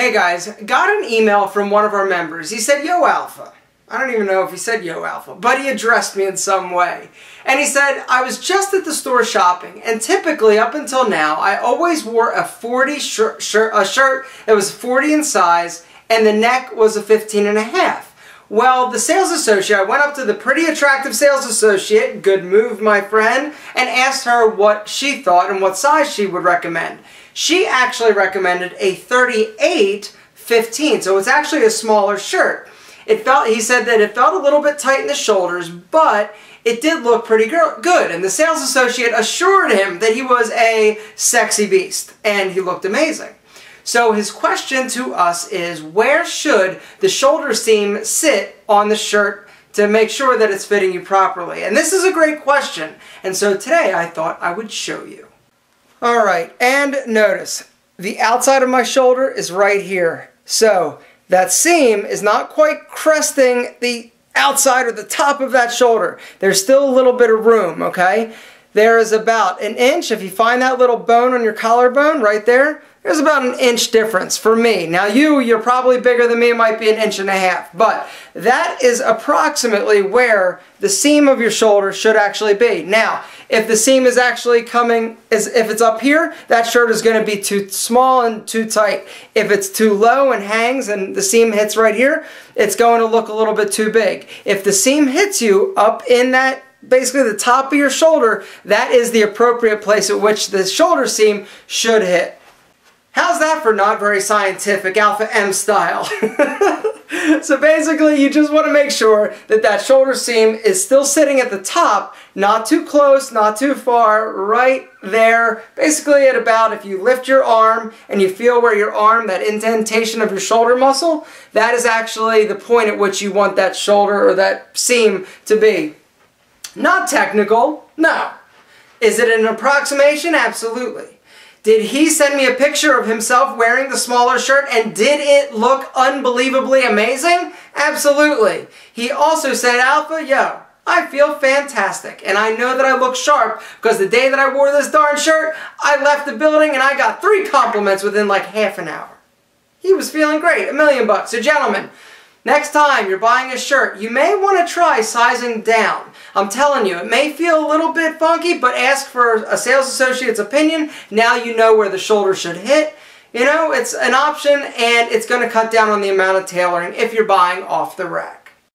Hey guys, got an email from one of our members. He said, "Yo Alpha." I don't even know if he said "Yo Alpha," but he addressed me in some way. And he said, "I was just at the store shopping, and typically up until now, I always wore a 40 shirt that was 40 in size, and the neck was a 15.5. Well, the sales associate, I went up to the pretty attractive sales associate, good move my friend, and asked her what she thought and what size she would recommend. She actually recommended a 38-15, so it's actually a smaller shirt. He said that it felt a little bit tight in the shoulders, but it did look pretty good. And the sales associate assured him that he was a sexy beast, and he looked amazing. So his question to us is, where should the shoulder seam sit on the shirt to make sure that it's fitting you properly? And this is a great question, and so today I thought I would show you. Alright, and notice, the outside of my shoulder is right here. So that seam is not quite cresting the outside or the top of that shoulder. There's still a little bit of room, okay? There is about an inch. If you find that little bone on your collarbone right there, there's about an inch difference for me. Now you're probably bigger than me. It might be 1.5 inches, but that is approximately where the seam of your shoulder should actually be. Now, if the seam is actually if it's up here, that shirt is going to be too small and too tight. If it's too low and hangs and the seam hits right here, it's going to look a little bit too big. If the seam hits you up in that, basically the top of your shoulder, that is the appropriate place at which the shoulder seam should hit. How's that for not very scientific, Alpha M style? So basically, you just want to make sure that that shoulder seam is still sitting at the top, not too close, not too far, right there. Basically at about, if you lift your arm and you feel where your arm, that indentation of your shoulder muscle, that is actually the point at which you want that shoulder or that seam to be. Not technical, no. Is it an approximation? Absolutely. Did he send me a picture of himself wearing the smaller shirt and did it look unbelievably amazing? Absolutely. He also said, "Alpha, yo, I feel fantastic and I know that I look sharp because the day that I wore this darn shirt, I left the building and I got 3 compliments within like half an hour." He was feeling great, $1 million. So gentlemen, next time you're buying a shirt, you may want to try sizing down. I'm telling you, it may feel a little bit funky, but ask for a sales associate's opinion. Now you know where the shoulder should hit. You know, it's an option and it's going to cut down on the amount of tailoring if you're buying off the rack.